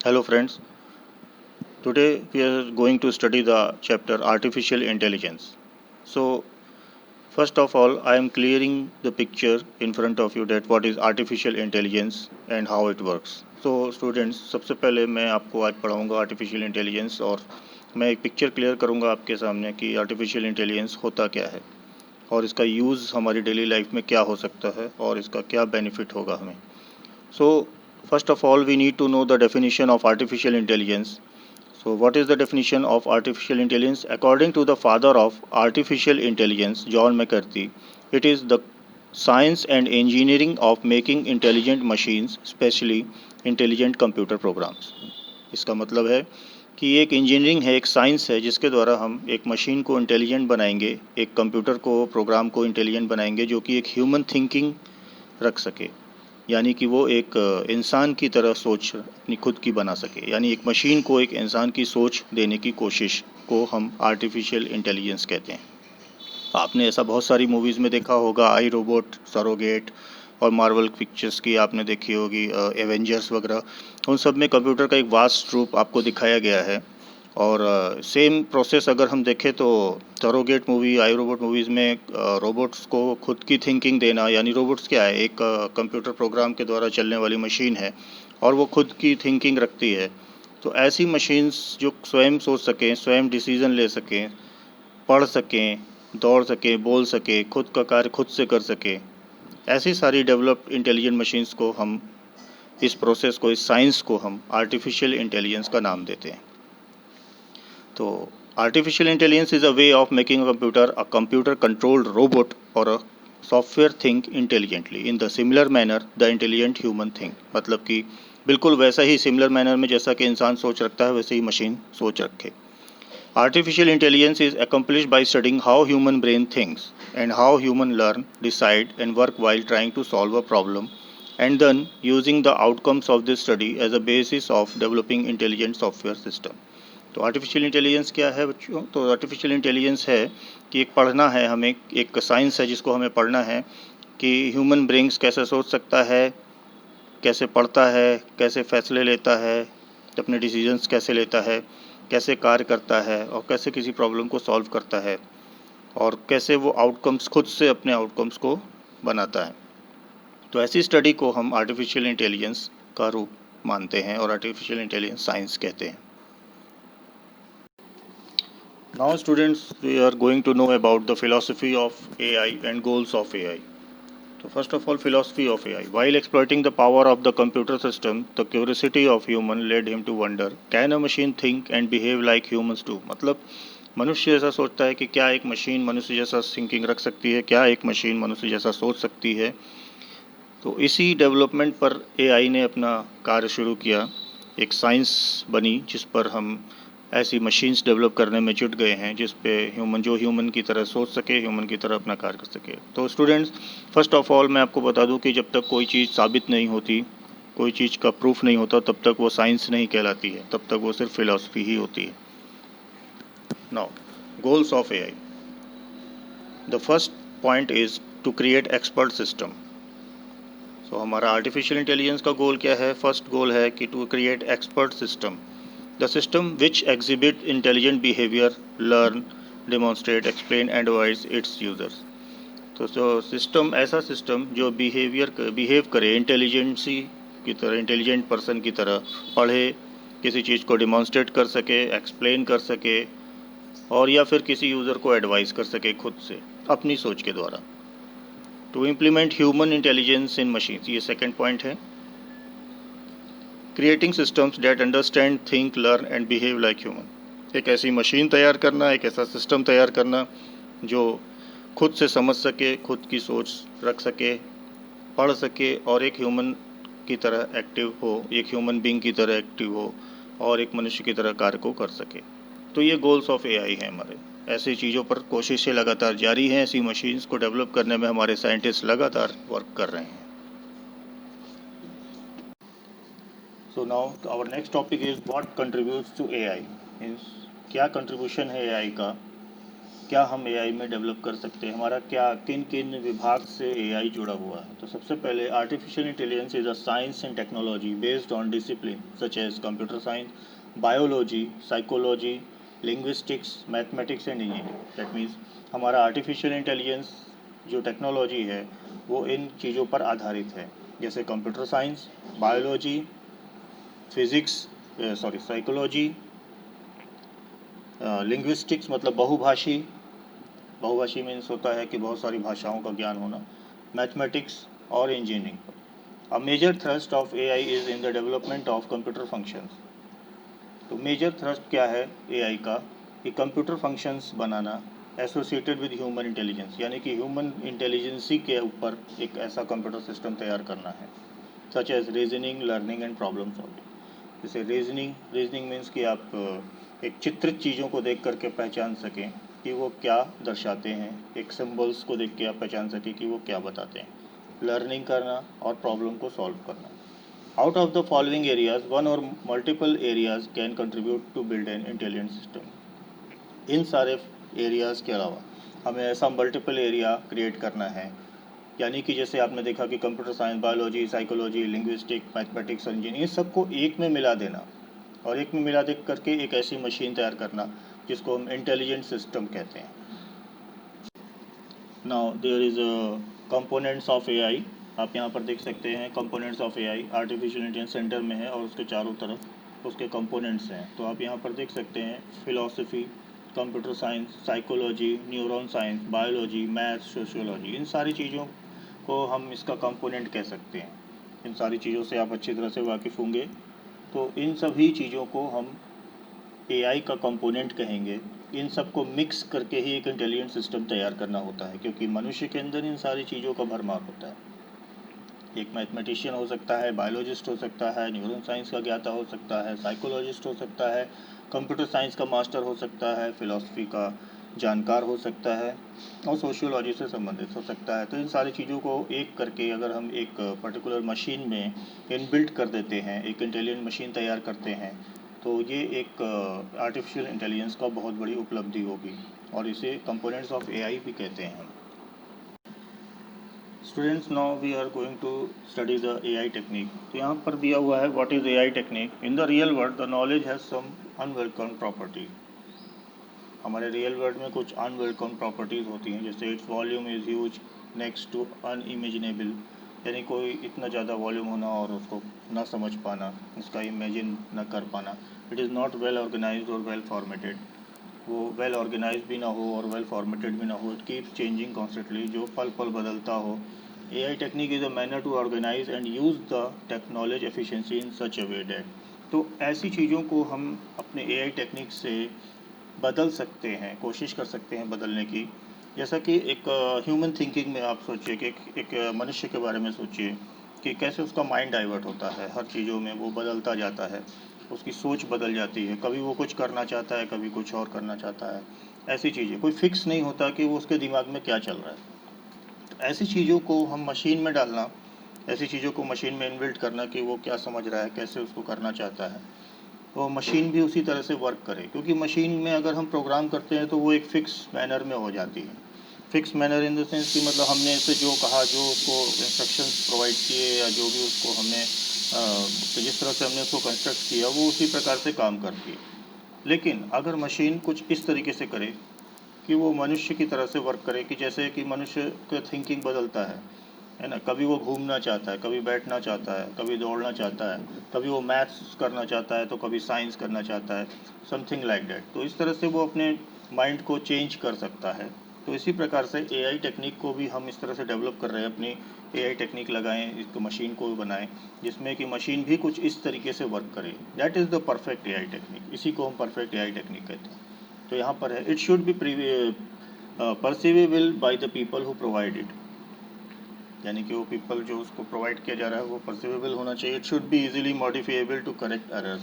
Hello friends, today we are going to study the chapter Artificial Intelligence. So first of all, I am clearing the picture in front of you that what is artificial intelligence and how it works. So students, सबसे पहले मैं आपको आज पढ़ाऊंगा artificial intelligence और मैं एक picture clear करूंगा आपके सामने कि आर्टिफिशियल इंटेलिजेंस होता क्या है और इसका यूज़ हमारी डेली लाइफ में क्या हो सकता है और इसका क्या बेनिफिट होगा हमें. So first of all, we need to know the definition of artificial intelligence. So, what is the definition of artificial intelligence? According to the father of artificial intelligence, John McCarthy, it is the science and engineering of making intelligent machines, especially intelligent computer programs. इसका मतलब है कि ये एक engineering है, एक science है जिसके द्वारा हम एक मशीन को इंटेलिजेंट बनाएंगे, एक कंप्यूटर को प्रोग्राम को इंटेलिजेंट बनाएंगे जो कि एक ह्यूमन थिंकिंग रख सके, यानी कि वो एक इंसान की तरह सोच अपनी खुद की बना सके, यानी एक मशीन को एक इंसान की सोच देने की कोशिश को हम आर्टिफिशियल इंटेलिजेंस कहते हैं. आपने ऐसा बहुत सारी मूवीज़ में देखा होगा, आई रोबोट, सरोगेट और मार्वल पिक्चर्स की आपने देखी होगी, एवेंजर्स वगैरह. उन सब में कंप्यूटर का एक वास्ट रूप आपको दिखाया गया है. और सेम प्रोसेस अगर हम देखें तो सरोगेट मूवी, आई रोबोट मूवीज़ में रोबोट्स को खुद की थिंकिंग देना, यानी रोबोट्स क्या है, एक कंप्यूटर प्रोग्राम के द्वारा चलने वाली मशीन है और वो खुद की थिंकिंग रखती है. तो ऐसी मशीन्स जो स्वयं सोच सकें, स्वयं डिसीज़न ले सकें, पढ़ सकें, दौड़ सकें, बोल सकें, खुद का कार्य खुद से कर सकें, ऐसी सारी डेवलप्ड इंटेलिजेंट मशीन्स को हम, इस प्रोसेस को, इस साइंस को हम आर्टिफिशियल इंटेलिजेंस का नाम देते हैं. तो artificial intelligence is a way of making a computer controlled robot और a software think intelligently in the similar manner the intelligent human think. मतलब कि बिल्कुल वैसा ही सिमिलर मैनर में जैसा कि इंसान सोच रखता है वैसे ही मशीन सोच रखे. Artificial intelligence is accomplished by studying how human brain thinks and how human learn, decide and work while trying to solve a problem, and then using the outcomes of this study as a basis of developing intelligent software system. तो artificial intelligence क्या है बच्चों? तो artificial intelligence है कि एक पढ़ना है हमें, एक साइंस है जिसको हमें पढ़ना है कि ह्यूमन ब्रेन्स कैसे सोच सकता है, कैसे पढ़ता है, कैसे फैसले लेता है, अपने डिसीजंस कैसे लेता है, कैसे कार्य करता है और कैसे किसी प्रॉब्लम को सॉल्व करता है और कैसे वो आउटकम्स खुद से अपने आउटकम्स को बनाता है. तो ऐसी स्टडी को हम आर्टिफिशियल इंटेलिजेंस का रूप मानते हैं और आर्टिफिशियल इंटेलिजेंस साइंस कहते हैं. Now students, we are going to know about the philosophy of AI and goals of AI. So first of all, philosophy of AI. While exploiting the power of the computer system, the curiosity of human led him to wonder, can a machine think and behave like humans do? मतलब मनुष्य ऐसा सोचता है कि क्या एक machine मनुष्य जैसा थिंकिंग रख सकती है, क्या एक मशीन मनुष्य जैसा सोच सकती है. तो इसी डेवलपमेंट पर एआई ने अपना कार्य शुरू किया. एक साइंस बनी जिस पर हम ऐसी मशीन्स डेवलप करने में जुट गए हैं जिस पे ह्यूमन की तरह सोच सके, ह्यूमन की तरह अपना कार्य कर सके. तो स्टूडेंट्स, फर्स्ट ऑफ ऑल मैं आपको बता दूं कि जब तक कोई चीज़ साबित नहीं होती, कोई चीज़ का प्रूफ नहीं होता, तब तक वो साइंस नहीं कहलाती है, तब तक वो सिर्फ फिलॉसफी ही होती है. Now, goals of AI. The first point is to create expert system. तो हमारा आर्टिफिशियल इंटेलिजेंस का गोल क्या है? फर्स्ट गोल है कि to create expert system. The system which exhibit intelligent behavior, learn, demonstrate, explain and advise its users. तो system, ऐसा system जो बिहेव करे इंटेलिजेंसी की तरह, इंटेलिजेंट पर्सन की तरह, पढ़े, किसी चीज़ को डिमॉन्स्ट्रेट कर सके, एक्सप्लेन कर सके और या फिर किसी यूज़र को एडवाइस कर सके खुद से अपनी सोच के द्वारा. To implement human intelligence in machines, ये सेकेंड पॉइंट है. Creating systems that understand, think, learn and behave like human. एक ऐसी मशीन तैयार करना, एक ऐसा सिस्टम तैयार करना जो खुद से समझ सके, खुद की सोच रख सके, पढ़ सके और एक ह्यूमन की तरह एक्टिव हो, एक ह्यूमन बीइंग की तरह एक्टिव हो और एक मनुष्य की तरह कार्य को कर सके. तो ये गोल्स ऑफ एआई हैं हमारे. ऐसी चीज़ों पर कोशिशें लगातार जारी हैं, ऐसी मशीन्स को डेवलप करने में हमारे साइंटिस्ट लगातार वर्क कर रहे हैं. So now our next topic is what contributes to AI. Means क्या कंट्रीब्यूशन है AI का, क्या हम एआई में डेवलप कर सकते हैं, हमारा क्या किन किन विभाग से एआई जुड़ा हुआ है। तो सबसे पहले artificial intelligence is a science and technology based on discipline such as computer science, biology, psychology, linguistics, mathematics and engineering. That means हमारा आर्टिफिशियल इंटेलिजेंस जो टेक्नोलॉजी है वो इन चीज़ों पर आधारित है, जैसे computer science, biology, physics, psychology, linguistics मतलब बहुभाषी, बहुभाषी मीन्स होता है कि बहुत सारी भाषाओं का ज्ञान होना, मैथमेटिक्स और engineering. A major thrust of AI is in the development of computer functions. तो मेजर थ्रस्ट क्या है एआई का, कि कंप्यूटर फंक्शंस बनाना एसोसिएटेड विद ह्यूमन इंटेलिजेंस, यानी कि ह्यूमन इंटेलिजेंसी के ऊपर एक ऐसा कंप्यूटर सिस्टम तैयार करना है, such as reasoning, learning and problem solving. जैसे रीजनिंग मीन्स कि आप एक चित्रित चीज़ों को देख करके पहचान सकें कि वो क्या दर्शाते हैं, एक सिंबल्स को देख के आप पहचान सकें कि वो क्या बताते हैं। लर्निंग करना और प्रॉब्लम को सॉल्व करना। Out of the following areas one और multiple areas can contribute to build an intelligent system. इन सारे एरियाज़ के अलावा हमें ऐसा मल्टीपल एरिया क्रिएट करना है, यानी कि जैसे आपने देखा कि computer science, biology, psychology, linguistic, mathematics, engineering, सबको एक में मिला देना और एक में मिला दे करके एक ऐसी मशीन तैयार करना जिसको हम इंटेलिजेंट सिस्टम कहते हैं। Now there is components of AI. आप यहाँ पर देख सकते हैं components of AI artificial intelligence centre में है और उसके चारों तरफ उसके कंपोनेंट्स हैं। तो आप यहाँ पर देख सकते हैं philosophy, computer science, psychology, neuron science, biology, maths, sociology, इन सारी चीज़ों को हम इसका कंपोनेंट कह सकते हैं। इन सारी चीज़ों से आप अच्छी तरह से वाकिफ़ होंगे। तो इन सभी चीज़ों को हम एआई का कंपोनेंट कहेंगे। इन सब को मिक्स करके ही एक इंटेलिजेंट सिस्टम तैयार करना होता है, क्योंकि मनुष्य के अंदर इन सारी चीज़ों का भरमार होता है। एक मैथमेटिशियन हो सकता है, बायोलॉजिस्ट हो सकता है, न्यूरल साइंस का ज्ञाता हो सकता है, साइकोलॉजिस्ट हो सकता है, कंप्यूटर साइंस का मास्टर हो सकता है, फिलॉसफी का जानकार हो सकता है और सोशियोलॉजी से संबंधित हो सकता है। तो इन सारी चीज़ों को एक करके अगर हम एक पर्टिकुलर मशीन में इनबिल्ट कर देते हैं, एक इंटेलिजेंट मशीन तैयार करते हैं, तो ये एक आर्टिफिशियल इंटेलिजेंस का बहुत बड़ी उपलब्धि होगी और इसे कंपोनेंट्स ऑफ एआई भी कहते हैं। Students, now we are going to study the AI technique. तो यहाँ पर दिया हुआ है what is AI technique. In the real world the knowledge has some unwelcome property. हमारे रियल वर्ल्ड में कुछ अनवेलकम प्रॉपर्टीज़ होती हैं, जैसे its volume is huge next to unimaginable, यानी कोई इतना ज़्यादा वॉल्यूम होना और उसको ना समझ पाना, उसका इमेजिन न कर पाना। It is not well organised और वेल फॉर्मेटेड, वो वेल ऑर्गेनाइज भी ना हो और वेल फॉर्मेटेड भी ना हो। इट कीप्स चेंजिंग कॉन्स्टेंटली, जो पल पल बदलता हो। AI technique is a manner to organise and use the technology efficiency in such a way that. तो ऐसी चीज़ों को हम अपने एआई टेक्निक से बदल सकते हैं, कोशिश कर सकते हैं बदलने की। जैसा कि एक ह्यूमन थिंकिंग में आप सोचिए कि एक मनुष्य के बारे में सोचिए कि कैसे उसका माइंड डाइवर्ट होता है, हर चीज़ों में वो बदलता जाता है, उसकी सोच बदल जाती है, कभी वो कुछ करना चाहता है, कभी कुछ और करना चाहता है। ऐसी चीज़ें कोई फिक्स नहीं होता कि वो उसके दिमाग में क्या चल रहा है। तो ऐसी चीज़ों को हम मशीन में डालना, ऐसी चीज़ों को मशीन में इनबिल्ट करना कि वो क्या समझ रहा है, कैसे उसको करना चाहता है, तो मशीन भी उसी तरह से वर्क करे। क्योंकि मशीन में अगर हम प्रोग्राम करते हैं तो वो एक फ़िक्स मैनर में हो जाती है। Fix manner in the sense कि मतलब हमने इसे जो कहा, जो उसको इंस्ट्रक्शंस प्रोवाइड किए या जो भी उसको हमने तो जिस तरह से हमने उसको कंस्ट्रक्ट किया वो उसी प्रकार से काम करती है। लेकिन अगर मशीन कुछ इस तरीके से करे कि वो मनुष्य की तरह से वर्क करे, कि जैसे कि मनुष्य का थिंकिंग बदलता है ना, कभी वो घूमना चाहता है, कभी बैठना चाहता है, कभी दौड़ना चाहता है, कभी वो मैथ्स करना चाहता है तो कभी साइंस करना चाहता है, समथिंग लाइक दैट। तो इस तरह से वो अपने माइंड को चेंज कर सकता है। तो इसी प्रकार से एआई टेक्निक को भी हम इस तरह से डेवलप कर रहे हैं, अपनी एआई टेक्निक लगाएं, एक मशीन को बनाएं जिसमें कि मशीन भी कुछ इस तरीके से वर्क करे। That is the perfect AI technique, इसी को हम परफेक्ट एआई टेक्निक कहते हैं। तो यहाँ पर है, it should be perceivable by the people who provide it, यानी कि वो पीपल जो उसको प्रोवाइड किया जा रहा है वो परसीवेबल होना चाहिए। It should be easily modifiable to correct errors,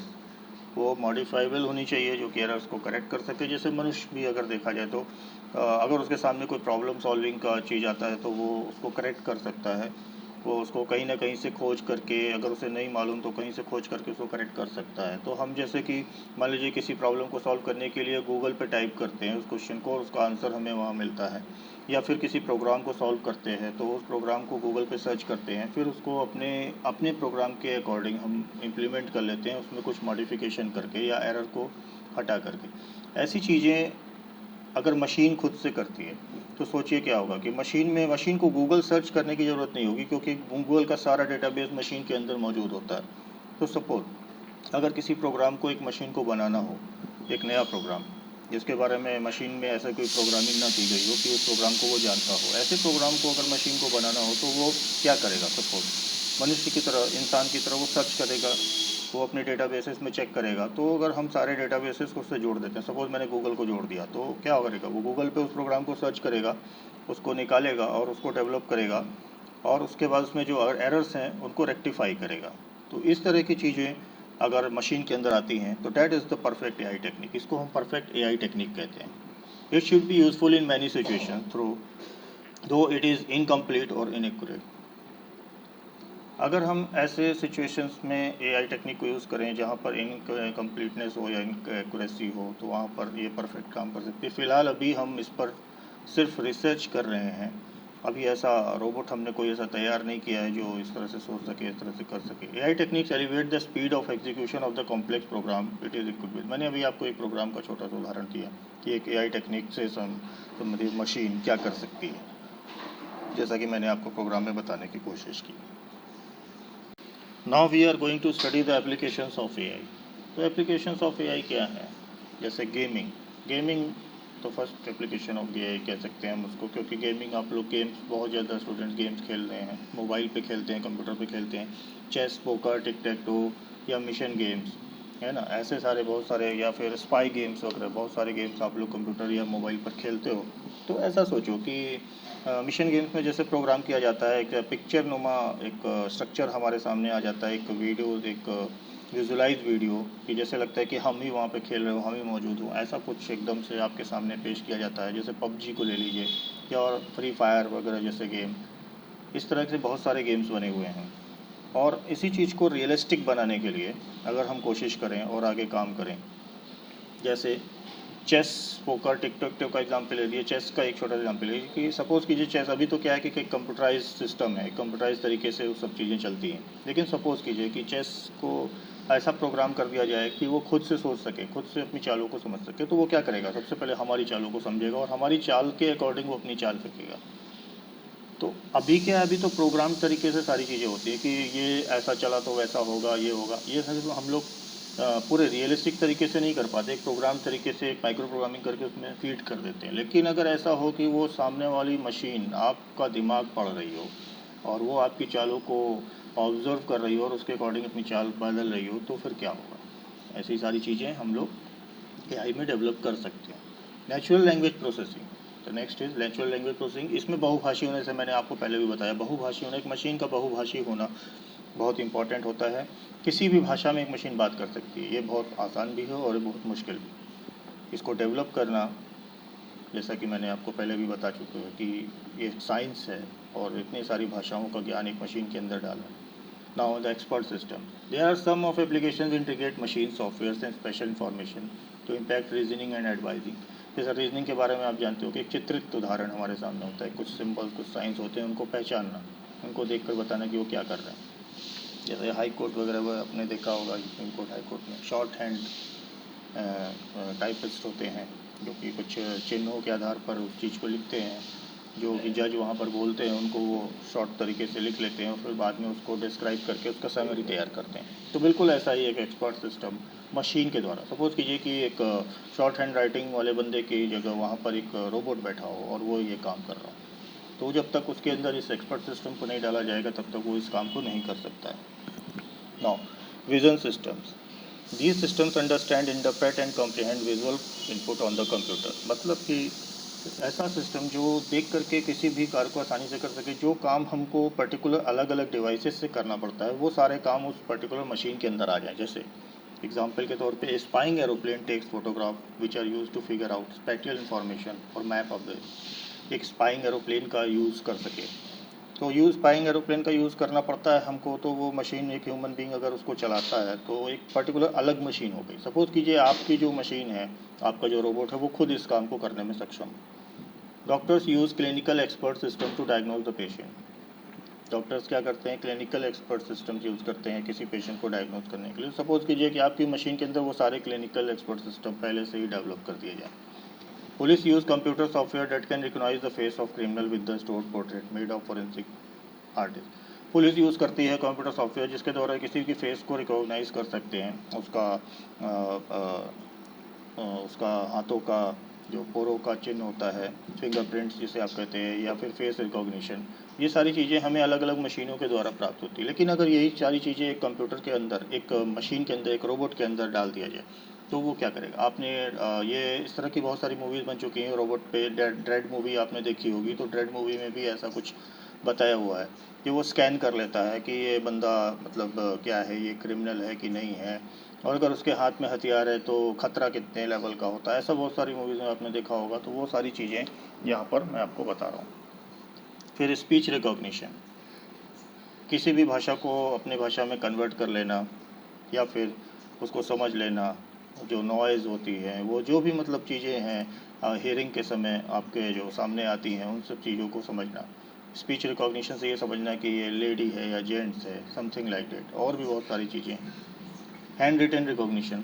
वो मॉडिफाइबल होनी चाहिए जो कि एरर्स को करेक्ट कर सके। जैसे मनुष्य भी अगर देखा जाए तो अगर उसके सामने कोई प्रॉब्लम सॉल्विंग का चीज़ आता है तो वो उसको करेक्ट कर सकता है वो उसको कहीं ना कहीं से खोज करके, अगर उसे नहीं मालूम तो कहीं से खोज करके उसको करेक्ट कर सकता है। तो हम जैसे कि मान लीजिए किसी प्रॉब्लम को सॉल्व करने के लिए गूगल पे टाइप करते हैं उस क्वेश्चन को और उसका आंसर हमें वहाँ मिलता है, या फिर किसी प्रोग्राम को सॉल्व करते हैं तो उस प्रोग्राम को गूगल पे सर्च करते हैं, फिर उसको अपने अपने प्रोग्राम के अकॉर्डिंग हम इम्प्लीमेंट कर लेते हैं, उसमें कुछ मॉडिफिकेशन करके या एरर को हटा करके। ऐसी चीज़ें अगर मशीन खुद से करती है तो सोचिए क्या होगा कि मशीन को गूगल सर्च करने की ज़रूरत नहीं होगी, क्योंकि गूगल का सारा डेटाबेस मशीन के अंदर मौजूद होता है। तो सपोज अगर किसी प्रोग्राम को एक मशीन को बनाना हो, एक नया प्रोग्राम जिसके बारे में मशीन में ऐसा कोई प्रोग्रामिंग ना की गई हो कि उस प्रोग्राम को वो जानता हो, ऐसे प्रोग्राम को अगर मशीन को बनाना हो तो वो क्या करेगा? सपोज मनुष्य की तरह, इंसान की तरह वो सर्च करेगा, वो अपने डेटाबेसेस में चेक करेगा। तो अगर हम सारे डेटाबेसेस को उससे जोड़ देते हैं, सपोज़ मैंने गूगल को जोड़ दिया, तो क्या करेगा? वो गूगल पे उस प्रोग्राम को सर्च करेगा, उसको निकालेगा और उसको डेवलप करेगा, और उसके बाद उसमें जो एरर्स हैं उनको रेक्टिफाई करेगा। तो इस तरह की चीज़ें अगर मशीन के अंदर आती हैं तो that is the perfect AI technique. इसको हम परफेक्ट एआई टेक्निक कहते हैं। It should be useful in many situation through दो इट इज़ इनकम्प्लीट और इनएक्यूरेट। अगर हम ऐसे सिचुएशंस में एआई टेक्निक को यूज़ करें जहाँ पर इनकम्प्लीटनेस हो या इनएक्यूरेसी हो, तो वहाँ पर ये परफेक्ट काम कर सकती है। फ़िलहाल अभी हम इस पर सिर्फ रिसर्च कर रहे हैं। अभी ऐसा रोबोट हमने कोई ऐसा तैयार नहीं किया है जो इस तरह से सोच सके, इस तरह से कर सके। AI techniques elevate the speed of execution of the complex program it is equipped with. मैंने अभी आपको एक प्रोग्राम का छोटा सा उदाहरण दिया कि एक एआई टेक्निक से संबंधित मशीन क्या कर सकती है, जैसा कि मैंने आपको प्रोग्राम में बताने की कोशिश की। Now we are going to study the applications of AI. तो एप्लीकेशंस ऑफ एआई क्या है? जैसे गेमिंग तो फर्स्ट एप्लीकेशन ऑफ एआई कह सकते हैं हम उसको, क्योंकि गेमिंग आप लोग गेम्स बहुत ज़्यादा स्टूडेंट गेम्स खेल रहे हैं, मोबाइल पे खेलते हैं, कंप्यूटर पे खेलते हैं, chess, poker, tick tech to या मिशन गेम्स, है ना, ऐसे सारे बहुत सारे, या फिर स्पाई गेम्स वगैरह बहुत सारे गेम्स आप लोग कंप्यूटर या मोबाइल पर खेलते हो। तो ऐसा सोचो कि मिशन गेम्स में जैसे प्रोग्राम किया जाता है, एक पिक्चर नुमा एक स्ट्रक्चर हमारे सामने आ जाता है, एक वीडियो, एक विजुलाइज वीडियो, कि जैसे लगता है कि हम ही वहाँ पे खेल रहे हो, हम ही मौजूद हो, ऐसा कुछ एकदम से आपके सामने पेश किया जाता है। जैसे पबजी को ले लीजिए, या और फ्री फायर वगैरह जैसे गेम, इस तरह से बहुत सारे गेम्स बने हुए हैं। और इसी चीज़ को रियलिस्टिक बनाने के लिए अगर हम कोशिश करें और आगे काम करें, जैसे चेस, पोकर, टिकटॉक टो का एग्जांपल ले लिए, चेस का एक छोटा एग्जांपल ले लीजिए कि सपोज़ कीजिए चेस अभी तो क्या है कि एक कंप्यूटराइज सिस्टम है, कंप्यूटराइज तरीके से वो सब चीज़ें चलती हैं, लेकिन सपोज़ कीजिए कि चेस को ऐसा प्रोग्राम कर दिया जाए कि वो खुद से सोच सके, खुद से अपनी चालों को समझ सके। तो वो क्या करेगा? सबसे पहले हमारी चालों को समझेगा और हमारी चाल के अकॉर्डिंग वो अपनी चाल फेंकेगा। तो अभी क्या है, अभी तो प्रोग्राम तरीके से सारी चीज़ें होती है कि ये ऐसा चला तो वैसा होगा, ये होगा, ये सब हम लोग पूरे रियलिस्टिक तरीके से नहीं कर पाते। एक प्रोग्राम तरीके से एक माइक्रो प्रोग्रामिंग करके उसमें फीड कर देते हैं। लेकिन अगर ऐसा हो कि वो सामने वाली मशीन आपका दिमाग पढ़ रही हो और वो आपकी चालों को ऑब्जर्व कर रही हो और उसके अकॉर्डिंग अपनी चाल बदल रही हो, तो फिर क्या होगा? ऐसी सारी चीज़ें हम लोग एआई में डेवलप कर सकते हैं। नेचुरल लैंग्वेज प्रोसेसिंग, तो next is natural language processing. इसमें बहुभाषी होने से, मैंने आपको पहले भी बताया, बहुभाषी होना, एक मशीन का बहुभाषी होना बहुत इंपॉर्टेंट होता है। किसी भी भाषा में एक मशीन बात कर सकती है, ये बहुत आसान भी है और बहुत मुश्किल भी। इसको डेवलप करना, जैसा कि मैंने आपको पहले भी बता चुका हूँ कि ये साइंस है, और इतनी सारी भाषाओं का ज्ञान एक मशीन के अंदर डालना। Now the expert system, there are some of applications integrate machine software and special information to impact reasoning and advising. जैसे रीजनिंग के बारे में आप जानते हो कि एक चित्रित उदाहरण हमारे सामने होता है, कुछ सिंबल्स, कुछ साइंस होते हैं, उनको पहचानना, उनको देखकर बताना कि वो क्या कर रहे हैं। जैसे हाई कोर्ट वगैरह वो आपने देखा होगा, सुप्रीम कोर्ट, हाई कोर्ट में शॉर्ट हैंड टाइपिस्ट होते हैं जो कि कुछ चिन्हों के आधार पर उस चीज़ को लिखते हैं, जो कि जज वहाँ पर बोलते हैं उनको वो शॉर्ट तरीके से लिख लेते हैं और फिर बाद में उसको डिस्क्राइब करके उसका समरी तैयार करते हैं। तो बिल्कुल ऐसा ही एक एक्सपर्ट सिस्टम मशीन के द्वारा, सपोज़ कीजिए कि एक शॉर्ट हैंड राइटिंग वाले बंदे की जगह वहाँ पर एक रोबोट बैठा हो और वो ये काम कर रहा हो, तो जब तक उसके अंदर इस एक्सपर्ट सिस्टम को नहीं डाला जाएगा तब तक वो इस काम को नहीं कर सकता है। Now, vision systems. These systems understand, interpret and comprehend visual input on the computer. मतलब कि ऐसा सिस्टम जो देख करके किसी भी कार्य को आसानी से कर सके। जो काम हमको पर्टिकुलर अलग अलग डिवाइसेस से करना पड़ता है, वो सारे काम उस पर्टिकुलर मशीन के अंदर आ जाए। जैसे एग्जाम्पल के तौर पे spying aeroplane takes photograph which are use to figure out spatial information और मैप ऑफ द, एक स्पाइंग एरोप्लेन का यूज़ कर सके तो स्पाइंग एरोप्लेन का यूज़ करना पड़ता है हमको, तो वो मशीन एक ह्यूमन बींग अगर उसको चलाता है तो एक पर्टिकुलर अलग मशीन हो गई। सपोज़ कीजिए आपकी जो मशीन है, आपका जो रोबोट है, वो खुद इस काम को करने में सक्षम। Doctors use clinical expert system to diagnose the patient. Doctors क्या करते हैं, क्लिनिकल एक्सपर्ट सिस्टम्स यूज़ करते हैं किसी पेशेंट को डायग्नोज करने के लिए। सपोज़ कीजिए कि आपकी मशीन के अंदर वो सारे क्लिनिकल एक्सपर्ट सिस्टम पहले से ही डेवलप कर दिए जाए। Police use computer software that can recognise the face of criminal with the stored portrait made of forensic artist. Police use करती है कंप्यूटर सॉफ्टवेयर जिसके द्वारा किसी की फेस को रिकॉग्नाइज कर सकते हैं, उसका हाथों का जो पोरों का चिन्ह होता है, फिंगरप्रिंट्स जिसे आप कहते हैं, या फिर फेस रिकॉग्निशन। ये सारी चीज़ें हमें अलग अलग मशीनों के द्वारा प्राप्त होती है। लेकिन अगर यही सारी चीज़ें एक कंप्यूटर के अंदर, एक मशीन के अंदर, एक रोबोट के अंदर डाल दिया जाए तो वो क्या करेगा। आपने ये इस तरह की बहुत सारी मूवीज़ बन चुकी हैं रोबोट पे। ड्रेड मूवी आपने देखी होगी, तो ड्रेड मूवी में भी ऐसा कुछ बताया हुआ है कि वो स्कैन कर लेता है कि ये बंदा मतलब क्या है, ये क्रिमिनल है कि नहीं है, और अगर उसके हाथ में हथियार है तो खतरा कितने लेवल का होता है। ऐसा बहुत सारी मूवीज़ में आपने देखा होगा। तो वो सारी चीज़ें यहाँ पर मैं आपको बता रहा हूँ। फिर स्पीच रिकॉग्निशन, किसी भी भाषा को अपनी भाषा में कन्वर्ट कर लेना या फिर उसको समझ लेना। जो नॉइज़ होती है, वो जो भी मतलब चीज़ें हैं हियरिंग के समय आपके जो सामने आती हैं, उन सब चीज़ों को समझना। स्पीच रिकॉग्निशन से ये समझना कि ये लेडी है या जेंट्स है, समथिंग लाइक दैट। और भी बहुत सारी चीज़ें हैं। हैंड रिटन रिकॉग्निशन,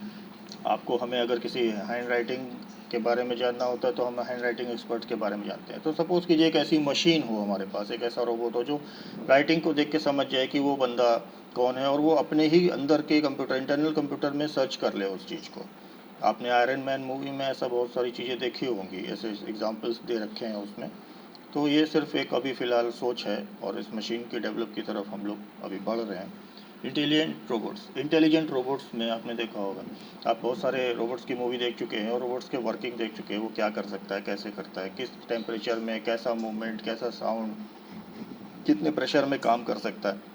आपको हमें अगर किसी हैंड राइटिंग के बारे में जानना होता है तो हम हैंड राइटिंग एक्सपर्ट के बारे में जानते हैं। तो सपोज़ कीजिए एक ऐसी मशीन हो हमारे पास, एक ऐसा रोबोट हो जो राइटिंग को देख के समझ जाए कि वो बंदा कौन है, और वो अपने ही अंदर के कंप्यूटर, इंटरनल कंप्यूटर में सर्च कर ले उस चीज़ को। आपने आयरन मैन मूवी में ऐसा बहुत सारी चीज़ें देखी होंगी, ऐसे एग्जाम्पल्स दे रखे हैं उसमें। तो ये सिर्फ एक अभी फ़िलहाल सोच है, और इस मशीन के डेवलप की तरफ हम लोग अभी बढ़ रहे हैं। इंटेलिजेंट रोबोट्स में आपने देखा होगा, आप बहुत सारे रोबोट्स की मूवी देख चुके हैं और रोबोट्स के वर्किंग देख चुके हैं। वो क्या कर सकता है, कैसे करता है, किस टेम्परेचर में कैसा मूवमेंट, कैसा साउंड, कितने प्रेशर में काम कर सकता है,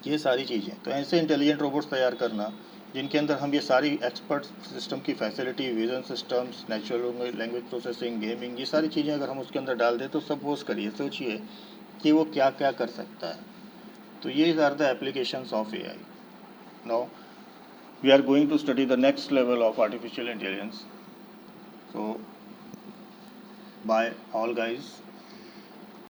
ये सारी चीज़ें। तो ऐसे इंटेलिजेंट रोबोट्स तैयार करना जिनके अंदर हम ये सारी एक्सपर्ट सिस्टम की facility, vision systems, natural language processing, gaming, ये सारी चीज़ें अगर हम उसके अंदर डाल दें तो सपोज करिए, सोचिए कि वो क्या क्या कर सकता है। तो ये are the applications of AI। Now we are going to study the next level of artificial intelligence. So bye all guys.